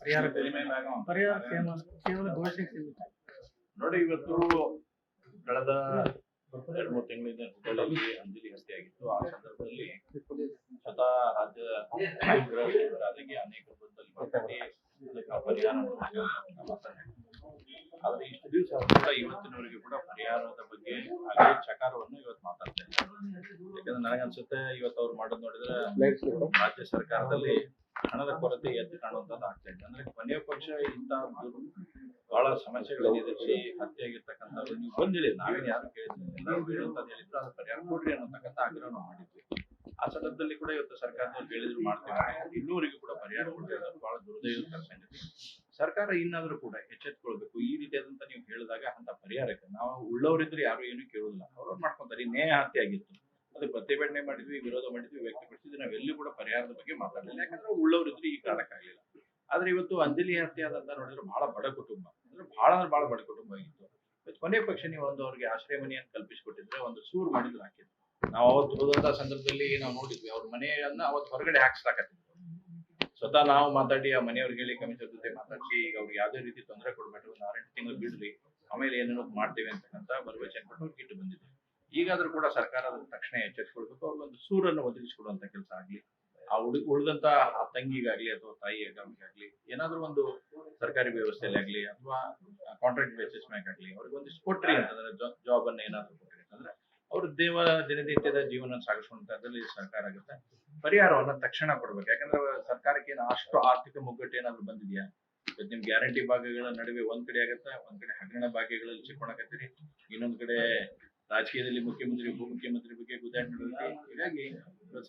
ಪರಿಹಾರ ಪರಿಹಾರ ಕೇವಲ ಘೋಷಣೆ ಸೀಮಿತ. ನೋಡಿ, ಇವತ್ತು ಕಳೆದ 2-3 ತಿಂಗಳಿಂದ ಹುಬ್ಬಳ್ಳಿಯಲ್ಲಿ ಅಂಜಲಿ ಹತ್ಯೆ ಆಗಿತ್ತು. ಆ ಸಂದರ್ಭದಲ್ಲಿ ಸ್ವತಃ ರಾಜ್ಯ ಗೃಹ ಸಚಿವರಾಗಿ ಅನೇಕ ಬದ್ಧಲ್ಲಿ ಮಾತಾಡಿ ಅದಕ್ಕೆ ಪರಿಹಾರ ಮಾತಾಡಿದ್ರು. ಆದ್ರೆ ಇಷ್ಟು ದಿವಸ ಕೂಡ ಇವತ್ತಿನವರೆಗೂ ಕೂಡ ಪರಿಹಾರದ ಬಗ್ಗೆ ಹಾಗೆ ಚಕಾರವನ್ನು ಇವತ್ತು ಮಾತಾಡ್ತಾ ಇದ್ದಾರೆ. ಯಾಕಂದ್ರೆ ನನಗನ್ಸುತ್ತೆ ಇವತ್ತು ಅವ್ರು ಮಾಡೋದು ನೋಡಿದ್ರೆ ರಾಜ್ಯ ಸರ್ಕಾರದಲ್ಲಿ ಹಣದ ಕೊರತೆ ಎದ್ದು ಕಾಣುವಂತದ್ದು ಆಗ್ತಾ ಇದೆ. ಅಂದ್ರೆ ಕೊನೆಯ ಪಕ್ಷ ಇಂತ ಬಹಳ ಸಮಸ್ಯೆಗಳನ್ನು ಎದುರಿಸಿ ಹತ್ಯೆ ಆಗಿರ್ತಕ್ಕಂಥವ್ರು ನೀವು ಬಂದಿಲ್ಲ, ನಾವೇನು ಯಾರು ಕೇಳಿದ್ವಿ, ಎಲ್ಲರೂ ಹೇಳುವಂತದ್ದು ಹೇಳಿದ್ರು, ಅದು ಪರಿಹಾರ ಕೊಡ್ರಿ ಅನ್ನೋತಕ್ಕಂಥ ಆಗ್ರಹ ನಾವು ಮಾಡಿದ್ವಿ. ಆ ಸಂದರ್ಭದಲ್ಲಿ ಕೂಡ ಇವತ್ತು ಸರ್ಕಾರದವ್ರು ಹೇಳಿದ್ರು ಮಾಡ್ತೇವೆ, ಇನ್ನೂವರೆಗೂ ಕೂಡ ಪರಿಹಾರ ಕೊಟ್ಟಿರೋದು ಬಹಳ ದುರ್ದೈವಕರ ಸಂಗತಿ. ಸರ್ಕಾರ ಇನ್ನಾದ್ರೂ ಕೂಡ ಎಚ್ಚೆತ್ಕೊಳ್ಬೇಕು. ಈ ರೀತಿಯಾದಂತ ನೀವು ಹೇಳಿದಾಗ ಅಂತ ಪರಿಹಾರಕ್ಕೆ ನಾವು ಉಳ್ಳವರಿದ್ರೆ ಯಾರು ಏನು ಕೇಳುದಿಲ್ಲ, ಅವ್ರವ್ರು ಮಾಡ್ಕೊಂತಾರೆ. ಈ ನೇಹ ಹತ್ಯೆ ಆಗಿತ್ತು, ಅದಕ್ಕೆ ಪ್ರತಿಭಟನೆ ಮಾಡಿದ್ವಿ, ವಿರೋಧ ಮಾಡಿದ್ವಿ, ವ್ಯಕ್ತಪಡಿಸಿದ್ವಿ, ನಾವೆಲ್ಲೂ ಕೂಡ ಪರಿಹಾರದ ಬಗ್ಗೆ ಮಾತಾಡಲಿಲ್ಲ. ಯಾಕಂದ್ರೆ ಉಳ್ಳವರಿದ್ರೆ ಈ ಕಾರಣಕ್ಕಾಗಲಿಲ್ಲ. ಆದ್ರೆ ಇವತ್ತು ಅಂಜಲಿ ಹತ್ಯೆ ಆದಂತ ನೋಡಿದ್ರೆ ಬಹಳ ಬಡ ಕುಟುಂಬ, ಅಂದ್ರೆ ಬಹಳ ಬಡ ಕುಟುಂಬ ಆಗಿತ್ತು. ಕೊನೆಯ ಪಕ್ಷ ನೀವು ಒಂದು ಅವ್ರಿಗೆ ಆಶ್ರಯ ಮನೆಯನ್ನು ಕಲ್ಪಿಸಿಕೊಟ್ಟಿದ್ರೆ ಒಂದು ಸೂರು ಮಾಡಿದ್ರೆ ಹಾಕಿದ್ರು. ನಾವು ಅವತ್ತು ಹೋದಂತ ಸಂದರ್ಭದಲ್ಲಿ ನಾವು ನೋಡಿದ್ವಿ, ಅವ್ರ ಮನೆಯನ್ನ ಅವತ್ತು ಹೊರಗಡೆ ಹಾಕ್ಸ್ಲಾಕತ್ತಿದ್ರು. ಸ್ವತಃ ನಾವು ಮಾತಾಡಿ ಆ ಮನೆಯವ್ರಿಗೆ ಹೇಳಿ ಕಮಿಷನರ್ ಜೊತೆ ಮಾತಾಡಿಸಿ ಈಗ ಅವ್ರಿಗೆ ಯಾವುದೇ ರೀತಿ ತೊಂದರೆ ಕೊಡ್ಬೇಡ್ರಿ, ಒಂದು 6-8 ತಿಂಗಳು ಬಿಡ್ರಿ, ಆಮೇಲೆ ಏನೇನೋ ಮಾಡ್ತೇವೆ ಅಂತಕ್ಕಂಥ ಭರವಸೆ ಕೊಟ್ಟು ಅವ್ರಿಗೆ ಇಟ್ಟು ಬಂದಿದೆ. ಈಗಾದ್ರೂ ಕೂಡ ಸರ್ಕಾರ ತಕ್ಷಣ ಎಚ್ಚರಿಸ್ಕೊಳ್ಬೇಕು, ಅವ್ರಿಗೊಂದು ಸೂರನ್ನು ಒದಗಿಸಿಕೊಡುವಂತ ಕೆಲಸ ಆಗ್ಲಿ, ಆ ಉಳಿದಂತ ಆ ತಂಗಿಗಾಗ್ಲಿ ಅಥವಾ ತಾಯಿಗಾಗ್ಲಿ ಏನಾದ್ರೂ ಒಂದು ಸರ್ಕಾರಿ ವ್ಯವಸ್ಥೆಯಲ್ಲಿ ಆಗ್ಲಿ ಅಥವಾ ಕಾಂಟ್ರಾಕ್ಟ್ ಬೇಸಿಸ್ ಮ್ಯಾಗ್ ಆಗ್ಲಿ ಅವ್ರಿಗೆ ಒಂದಿಷ್ಟು ಕೊಟ್ರಿ ಅಂತಂದ್ರೆ ಜಾಬ್ ಅನ್ನ ಏನಾದ್ರು ಕೊಟ್ರಿ ಅಂತಂದ್ರೆ ಅವ್ರ ದಿನನಿತ್ಯದ ಜೀವನ ಸಾಗಿಸುವಂತದ್ರಲ್ಲಿ ಸರ್ಕಾರ ಆಗುತ್ತೆ. ಪರಿಹಾರವನ್ನ ತಕ್ಷಣ ಕೊಡ್ಬೇಕು. ಯಾಕಂದ್ರೆ ಸರ್ಕಾರಕ್ಕೆ ಏನು ಅಷ್ಟು ಆರ್ಥಿಕ ಮುಗ್ಗಟ್ಟು ಏನಾದ್ರು ಬಂದಿದ್ಯಾ? ನಿಮ್ ಗ್ಯಾರಂಟಿ ಭಾಗಗಳ ನಡುವೆ ಒಂದ್ ಕಡೆ ಆಗತ್ತೆ, ಒಂದ್ ಕಡೆ ಹಗರಣ ಭಾಗ್ಯಗಳಲ್ಲಿ ಸಿಕ್ಕೊಳಕತ್ತೀರಿ, ಇನ್ನೊಂದ್ ಕಡೆ ರಾಜಕೀಯದಲ್ಲಿ ಮುಖ್ಯಮಂತ್ರಿ ಉಪಮುಖ್ಯಮಂತ್ರಿ ಬಗ್ಗೆ ಗುದ್ದಾಟ ನಡೆಯುತ್ತೆ. ಹೀಗಾಗಿ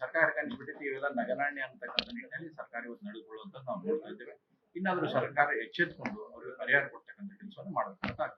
ಸರ್ಕಾರಕ್ಕೆ ಅನ್ಸ್ಬಿಟ್ಟೈತಿ ಇವೆಲ್ಲ ನಗನಾಣ್ಯ ಅಂತಕ್ಕಂಥ ನಿಟ್ಟಿನಲ್ಲಿ ಸರ್ಕಾರ ಇವತ್ತು ನಡೆದುಕೊಳ್ಳುವಂತ ನಾವು ನೋಡ್ತಾ ಇದ್ದೇವೆ. ಇನ್ನಾದ್ರೂ ಸರ್ಕಾರ ಎಚ್ಚೆತ್ಕೊಂಡು ಅವ್ರಿಗೆ ಪರಿಹಾರ ಕೊಡ್ತಕ್ಕಂಥ ಕೆಲಸವನ್ನು ಮಾಡಬೇಕು ಅಂತ